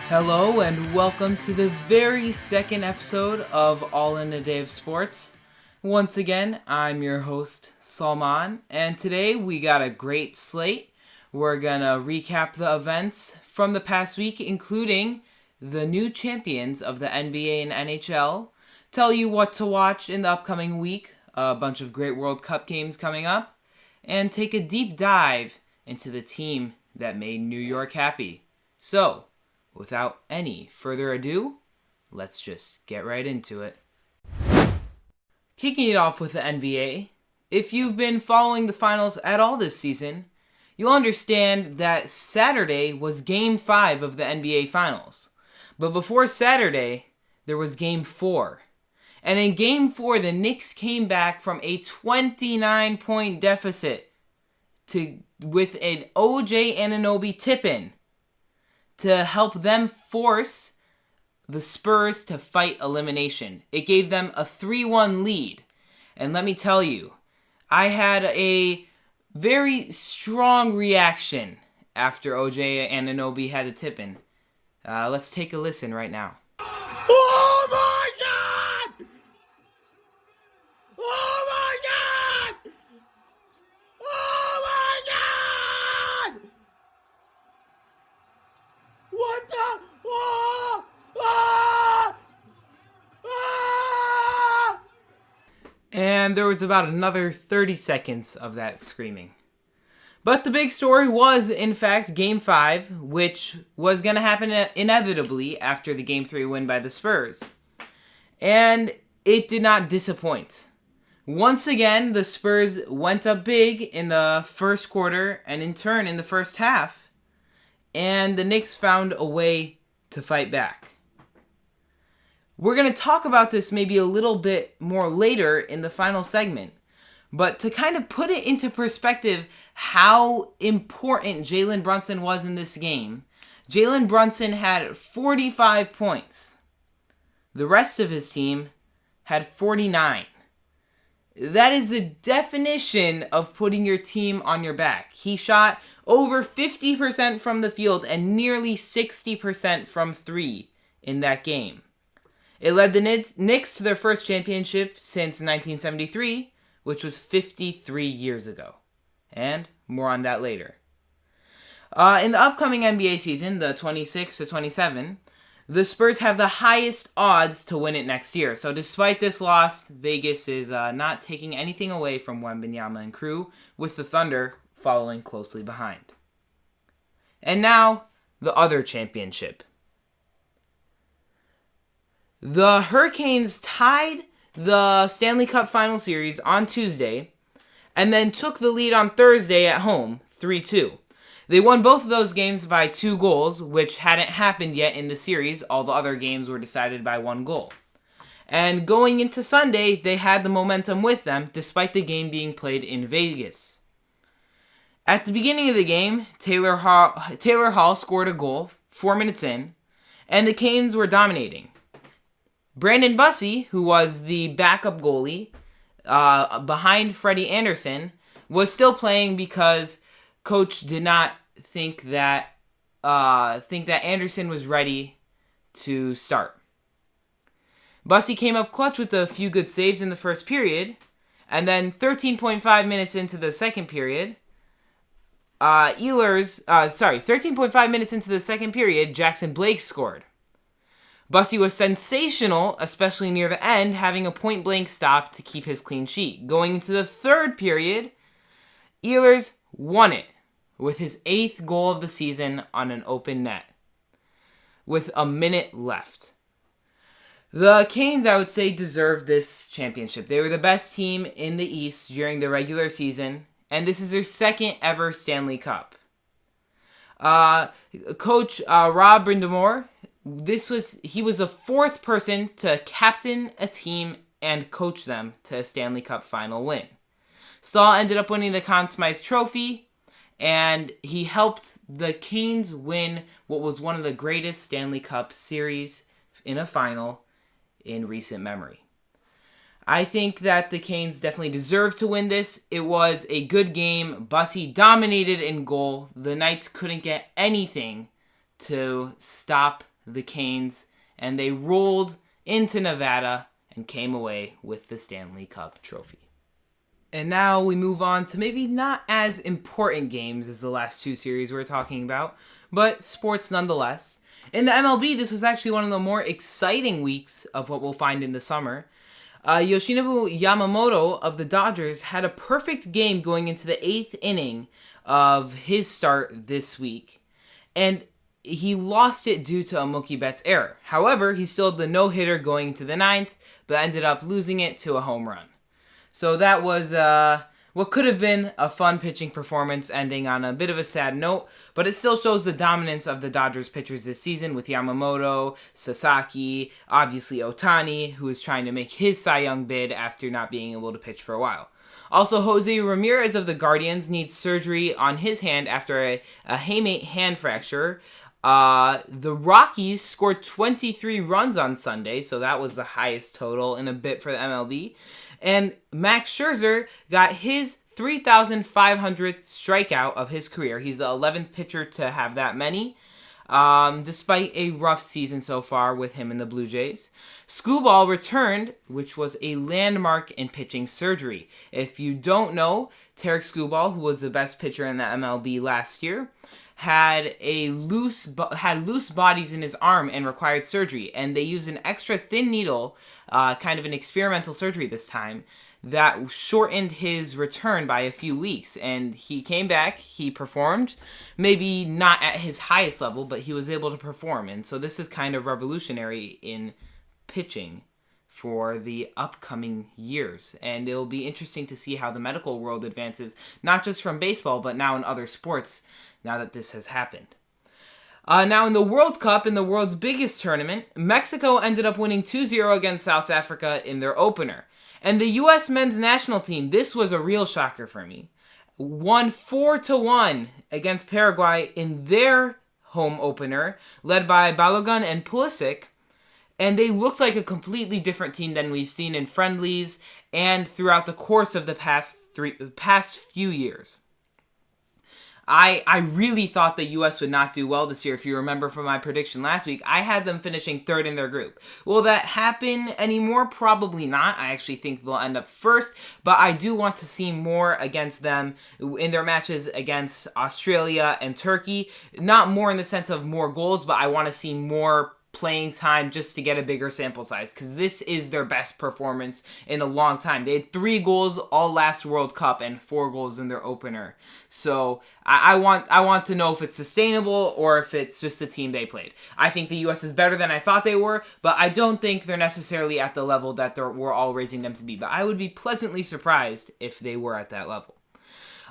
Hello and welcome to the very second episode of All in a Day of Sports. Once again, I'm your host, Salman, and today we got a great slate. We're gonna recap the events from the past week, including the new champions of the NBA and NHL, tell you what to watch in the upcoming week, a bunch of great World Cup games coming up, and take a deep dive into the team that made New York happy. So, without any further ado, let's just get right into it. Kicking it off with the NBA, if you've been following the finals at all this season, you'll understand that Saturday was Game 5 of the NBA Finals. But before Saturday, there was Game 4. And in Game 4, the Knicks came back from a 29-point deficit with an OJ Anunoby tip-in to help them force the Spurs to fight elimination. It gave them a 3-1 lead. And let me tell you, I had a very strong reaction after OJ Anunoby had a tip-in. Let's take a listen right now. Oh my God! Oh my God! Oh my God! What the? Oh! Ah! Ah! And there was about another 30 seconds of that screaming. But the big story was, in fact, Game 5, which was going to happen inevitably after the Game 3 win by the Spurs. And it did not disappoint. Once again, the Spurs went up big in the first quarter and in turn in the first half. And the Knicks found a way to fight back. We're going to talk about this maybe a little bit more later in the final segment. But to kind of put it into perspective how important Jalen Brunson was in this game, Jalen Brunson had 45 points. The rest of his team had 49. That is the definition of putting your team on your back. He shot over 50% from the field and nearly 60% from three in that game. It led the Knicks to their first championship since 1973, which was 53 years ago. And more on that later. In the upcoming NBA season, the 26-27, the Spurs have the highest odds to win it next year. So despite this loss, Vegas is not taking anything away from Wembanyama and crew, with the Thunder following closely behind. And now, the other championship. The Hurricanes tied the Stanley Cup Final Series on Tuesday, and then took the lead on Thursday at home, 3-2. They won both of those games by 2 goals, which hadn't happened yet in the series. All the other games were decided by 1 goal. And going into Sunday, they had the momentum with them, despite the game being played in Vegas. At the beginning of the game, Taylor Hall scored a goal 4 minutes in, and the Canes were dominating. Brandon Bussey, who was the backup goalie behind Freddie Anderson, was still playing because coach did not think that Anderson was ready to start. Bussey came up clutch with a few good saves in the first period, and then 13.5 minutes into the second period, 13.5 minutes into the second period, Jackson Blake scored. Bussey was sensational, especially near the end, having a point-blank stop to keep his clean sheet. Going into the third period, Ehlers won it with his 8th goal of the season on an open net, with a minute left. The Canes, I would say, deserved this championship. They were the best team in the East during the regular season, and this is their second ever Stanley Cup. Coach Rob Brind'Amour, he was the 4th person to captain a team and coach them to a Stanley Cup final win. Staal ended up winning the Conn Smythe Trophy, and he helped the Canes win what was one of the greatest Stanley Cup series in a final in recent memory. I think that the Canes definitely deserve to win this. It was a good game. Bussey dominated in goal. The Knights couldn't get anything to stop the Canes, and they rolled into Nevada and came away with the Stanley Cup trophy. And now we move on to maybe not as important games as the last two series we're talking about, but sports nonetheless. In the MLB, this was actually one of the more exciting weeks of what we'll find in the summer. Yoshinobu Yamamoto of the Dodgers had a perfect game going into the 8th inning of his start this week, and he lost it due to a Mookie Betts error. However, he still had the no-hitter going into the 9th, but ended up losing it to a home run. So that was what could have been a fun pitching performance, ending on a bit of a sad note, but it still shows the dominance of the Dodgers pitchers this season with Yamamoto, Sasaki, obviously Ohtani, who is trying to make his Cy Young bid after not being able to pitch for a while. Also, Jose Ramirez of the Guardians needs surgery on his hand after a hamate hand fracture. The Rockies scored 23 runs on Sunday, so that was the highest total in a bit for the MLB. And Max Scherzer got his 3,500th strikeout of his career. He's the 11th pitcher to have that many, despite a rough season so far with him in the Blue Jays. Skubal returned, which was a landmark in pitching surgery. If you don't know, Tarek Skubal, who was the best pitcher in the MLB last year, had loose bodies in his arm and required surgery, and they used an extra thin needle, kind of an experimental surgery this time, that shortened his return by a few weeks. And he came back, he performed, maybe not at his highest level, but he was able to perform. And so this is kind of revolutionary in pitching for the upcoming years. And it'll be interesting to see how the medical world advances, not just from baseball, but now in other sports, now that this has happened. Now in the World Cup, in the world's biggest tournament, Mexico ended up winning 2-0 against South Africa in their opener. And the U.S. men's national team, this was a real shocker for me, won 4-1 against Paraguay in their home opener, led by Balogun and Pulisic. And they looked like a completely different team than we've seen in friendlies and throughout the course of the past few years. I really thought the U.S. would not do well this year. If you remember from my prediction last week, I had them finishing third in their group. Will that happen anymore? Probably not. I actually think they'll end up first, but I do want to see more against them in their matches against Australia and Turkey. Not more in the sense of more goals, but I want to see more playing time just to get a bigger sample size, because this is their best performance in a long time. They had 3 goals all last World Cup and 4 goals in their opener. So I want to know if it's sustainable or if it's just the team they played. I think the U.S. is better than I thought they were, but I don't think they're necessarily at the level that we're all raising them to be. But I would be pleasantly surprised if they were at that level.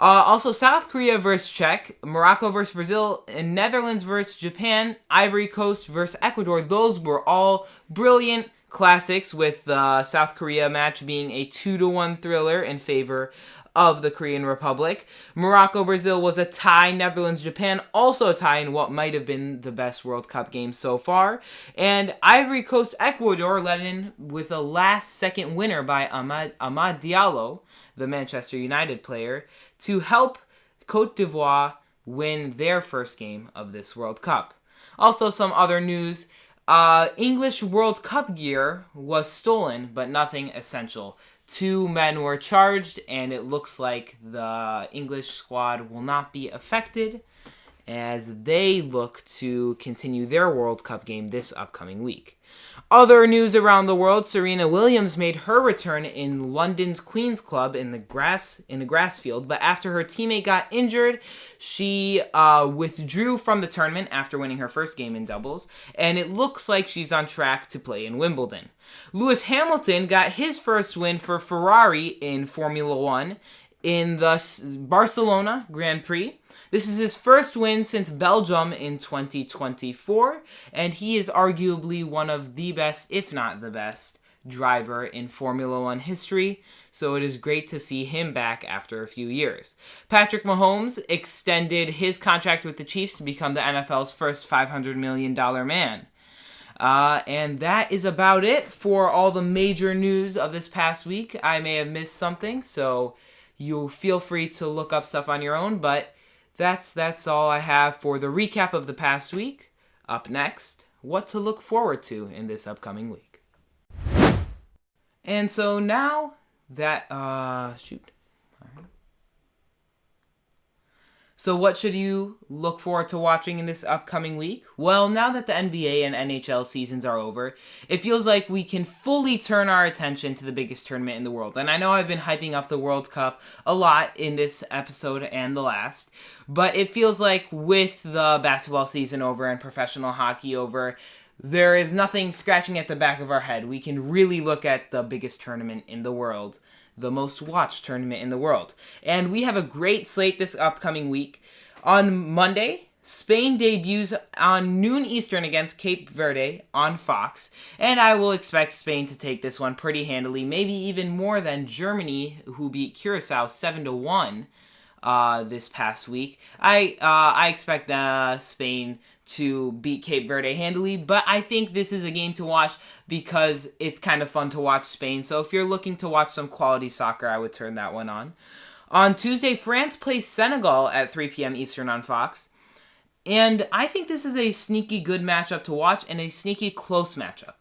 Also, South Korea versus Czech, Morocco versus Brazil, and Netherlands versus Japan, Ivory Coast versus Ecuador. Those were all brilliant classics, with the South Korea match being a 2-1 thriller in favor of the Korean Republic. Morocco-Brazil was a tie. Netherlands-Japan also a tie in what might have been the best World Cup game so far. And Ivory Coast-Ecuador led in with a last-second winner by Amad Diallo, the Manchester United player, to help Côte d'Ivoire win their first game of this World Cup. Also, some other news. English World Cup gear was stolen, but nothing essential. 2 men were charged, and it looks like the English squad will not be affected as they look to continue their World Cup game this upcoming week. Other news around the world, Serena Williams made her return in London's Queen's Club in a grass field, but after her teammate got injured, she withdrew from the tournament after winning her first game in doubles, and it looks like she's on track to play in Wimbledon. Lewis Hamilton got his first win for Ferrari in Formula One in the Barcelona Grand Prix. This is his first win since Belgium in 2024, and he is arguably one of the best, if not the best, driver in Formula One history, so it is great to see him back after a few years. Patrick Mahomes extended his contract with the Chiefs to become the NFL's first $500 million man. And that is about it for all the major news of this past week. I may have missed something, so you feel free to look up stuff on your own, but that's all I have for the recap of the past week. Up next, what to look forward to in this upcoming week. And so now that, So what should you look forward to watching in this upcoming week? Well, now that the NBA and NHL seasons are over, it feels like we can fully turn our attention to the biggest tournament in the world. And I know I've been hyping up the World Cup a lot in this episode and the last, but it feels like with the basketball season over and professional hockey over, there is nothing scratching at the back of our head. We can really look at the biggest tournament in the world, the most watched tournament in the world. And we have a great slate this upcoming week. On Monday, Spain debuts on noon Eastern against Cape Verde on Fox, and I will expect Spain to take this one pretty handily, maybe even more than Germany, who beat Curacao 7-1 this past week. I expect Spain to beat Cape Verde handily, but I think this is a game to watch because it's kind of fun to watch Spain. So if you're looking to watch some quality soccer, I would turn that one on. On Tuesday, France plays Senegal at 3 p.m. Eastern on Fox. And I think this is a sneaky good matchup to watch and a sneaky close matchup.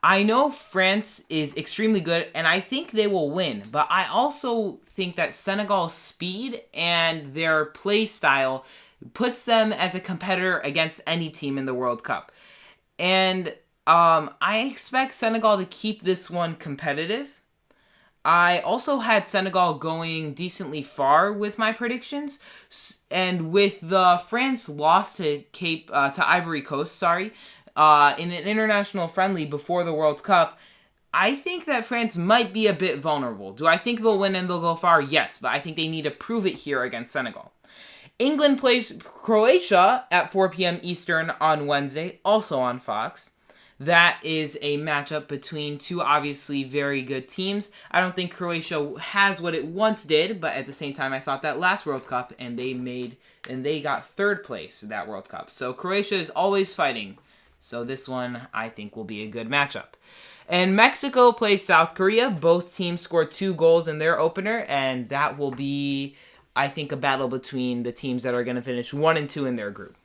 I know France is extremely good, and I think they will win, but I also think that Senegal's speed and their play style puts them as a competitor against any team in the World Cup. And I expect Senegal to keep this one competitive. I also had Senegal going decently far with my predictions, and with the France loss to Ivory Coast, in an international friendly before the World Cup, I think that France might be a bit vulnerable. Do I think they'll win and they'll go far? Yes, but I think they need to prove it here against Senegal. England plays Croatia at 4 p.m. Eastern on Wednesday, also on Fox. That is a matchup between two obviously very good teams. I don't think Croatia has what it once did, but at the same time, I thought that last World Cup, and they got third place in that World Cup. So Croatia is always fighting. So this one, I think, will be a good matchup. And Mexico plays South Korea. Both teams scored 2 goals in their opener, and that will be, I think, a battle between the teams that are going to finish 1 and 2 in their group.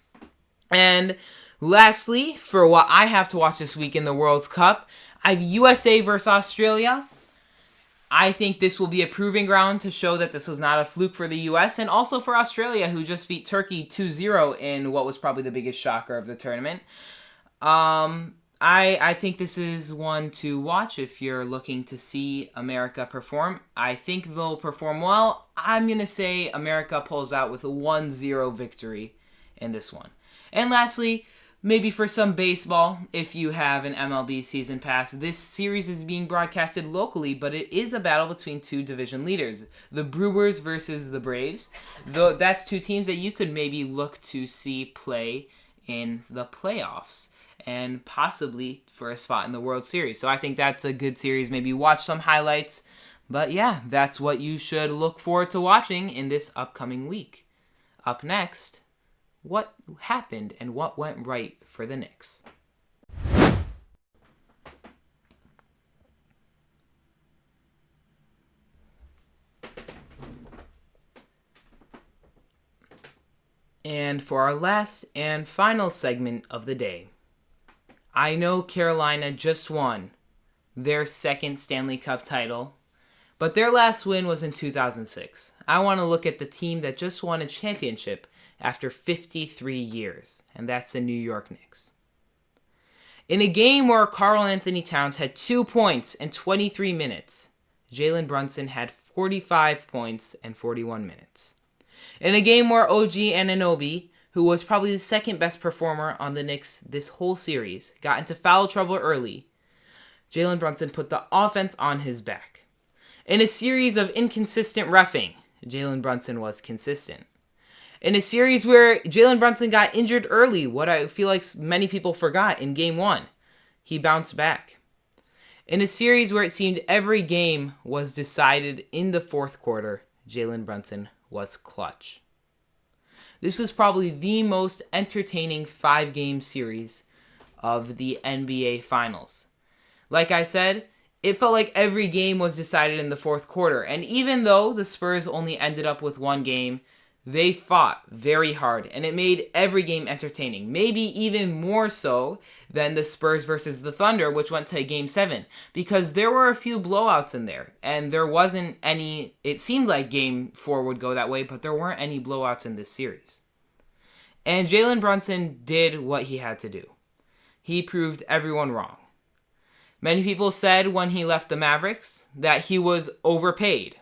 And lastly, for what I have to watch this week in the World Cup, I have USA versus Australia. I think this will be a proving ground to show that this was not a fluke for the US, and also for Australia, who just beat Turkey 2-0 in what was probably the biggest shocker of the tournament. I think this is one to watch if you're looking to see America perform. I think they'll perform well. I'm going to say America pulls out with a 1-0 victory in this one. And lastly, maybe for some baseball, if you have an MLB season pass, this series is being broadcasted locally, but it is a battle between 2 division leaders, the Brewers versus the Braves. Though that's 2 teams that you could maybe look to see play in the playoffs and possibly for a spot in the World Series. So I think that's a good series. Maybe watch some highlights. But yeah, that's what you should look forward to watching in this upcoming week. Up next, what happened and what went right for the Knicks. And for our last and final segment of the day, I know Carolina just won their second Stanley Cup title, but their last win was in 2006. I want to look at the team that just won a championship after 53 years, and that's the New York Knicks. In a game where Karl Anthony Towns had 2 points in 23 minutes, Jalen Brunson had 45 points in 41 minutes. In a game where OG Anunoby, who was probably the second best performer on the Knicks this whole series, got into foul trouble early, Jalen Brunson put the offense on his back. In a series of inconsistent reffing, Jalen Brunson was consistent. In a series where Jalen Brunson got injured early, what I feel like many people forgot in Game 1, he bounced back. In a series where it seemed every game was decided in the fourth quarter, Jalen Brunson was clutch. This was probably the most entertaining 5-game series of the NBA Finals. Like I said, it felt like every game was decided in the fourth quarter. And even though the Spurs only ended up with 1 game, They fought very hard, and it made every game entertaining. Maybe even more so than the Spurs versus the Thunder, which went to Game 7. Because there were a few blowouts in there, and there wasn't any... It seemed like Game 4 would go that way, but there weren't any blowouts in this series. And Jalen Brunson did what he had to do. He proved everyone wrong. Many people said when he left the Mavericks that he was overpaid.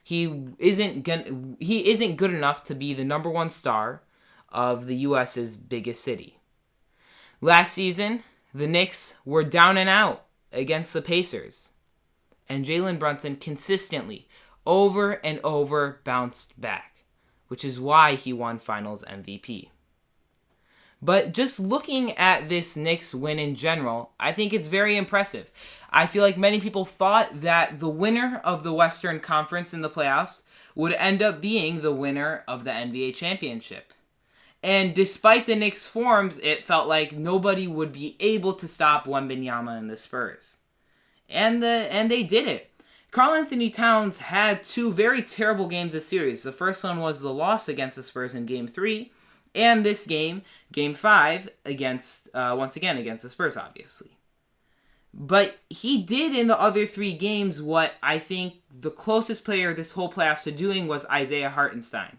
He isn't good enough to be the number one star of the U.S.'s biggest city. Last season, the Knicks were down and out against the Pacers. And Jalen Brunson consistently, over and over, bounced back, which is why he won Finals MVP. But just looking at this Knicks win in general, I think it's very impressive. I feel like many people thought that the winner of the Western Conference in the playoffs would end up being the winner of the NBA championship. And despite the Knicks' forms, it felt like nobody would be able to stop Wembanyama and the Spurs. And they did it. Karl-Anthony Towns had two very terrible games this series. The first one was the loss against the Spurs in Game 3. And this game, Game 5, once again against the Spurs, obviously. But he did in the other three games what I think the closest player this whole playoffs to doing was Isaiah Hartenstein.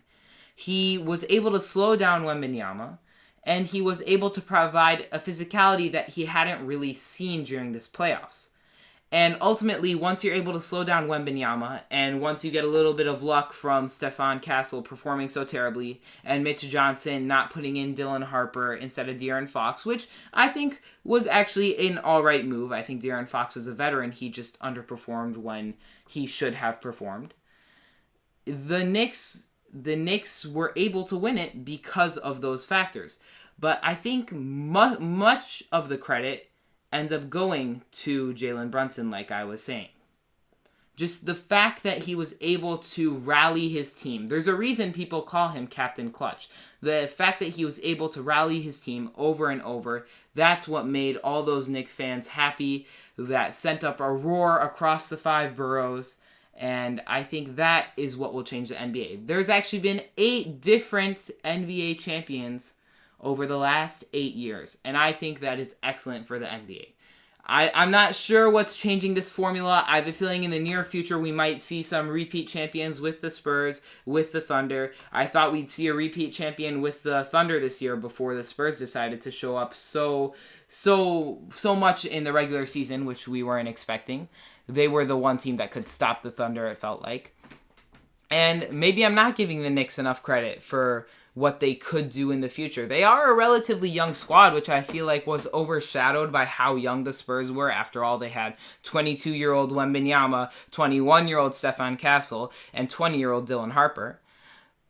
He was able to slow down Wembanyama, and he was able to provide a physicality that he hadn't really seen during this playoffs. And ultimately, once you're able to slow down Wembanyama, and once you get a little bit of luck from Stephon Castle performing so terribly, and Mitch Johnson not putting in Dylan Harper instead of De'Aaron Fox, which I think was actually an alright move. I think De'Aaron Fox was a veteran. He just underperformed when he should have performed. The Knicks were able to win it because of those factors. But I think much of the credit ends up going to Jalen Brunson, like I was saying. Just the fact that he was able to rally his team. There's a reason people call him Captain Clutch. The fact that he was able to rally his team over and over, that's what made all those Knicks fans happy. That sent up a roar across the 5 boroughs. And I think that is what will change the NBA. There's actually been 8 different NBA champions over the last 8 years. And I think that is excellent for the NBA. I'm not sure what's changing this formula. I have a feeling in the near future we might see some repeat champions with the Spurs, with the Thunder. I thought we'd see a repeat champion with the Thunder this year before the Spurs decided to show up so much in the regular season, which we weren't expecting. They were the one team that could stop the Thunder, it felt like. And maybe I'm not giving the Knicks enough credit for what they could do in the future. They are a relatively young squad, which I feel like was overshadowed by how young the Spurs were. After all, they had 22-year-old Wembanyama, 21-year-old Stephon Castle, and 20-year-old Dylan Harper.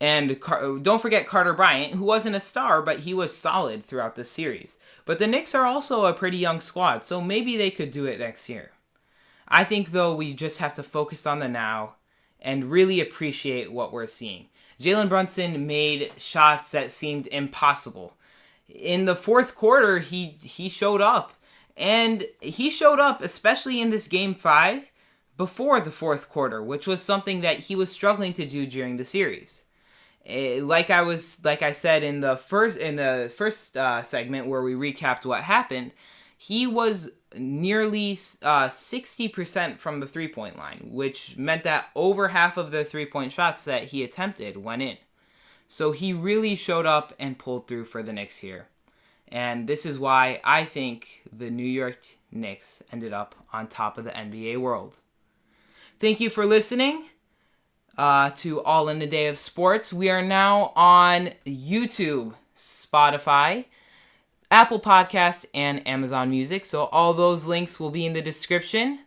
And don't forget Carter Bryant, who wasn't a star, but he was solid throughout the series. But the Knicks are also a pretty young squad, so maybe they could do it next year. I think, though, we just have to focus on the now and really appreciate what we're seeing. Jalen Brunson made shots that seemed impossible. In the fourth quarter, he showed up. And he showed up, especially in this Game 5, before the fourth quarter, which was something that he was struggling to do during the series. Like I said in the first segment where we recapped what happened, he was nearly 60% from the three-point line, which meant that over half of the three-point shots that he attempted went in. So he really showed up and pulled through for the Knicks here. And this is why I think the New York Knicks ended up on top of the NBA world. Thank you for listening to All in a Day of Sports. We are now on YouTube, Spotify, Apple Podcast, and Amazon Music. So all those links will be in the description.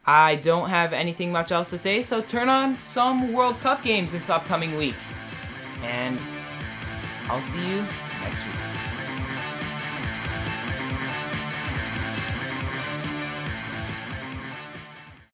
I don't have anything much else to say, so turn on some World Cup games this upcoming week. And I'll see you next week.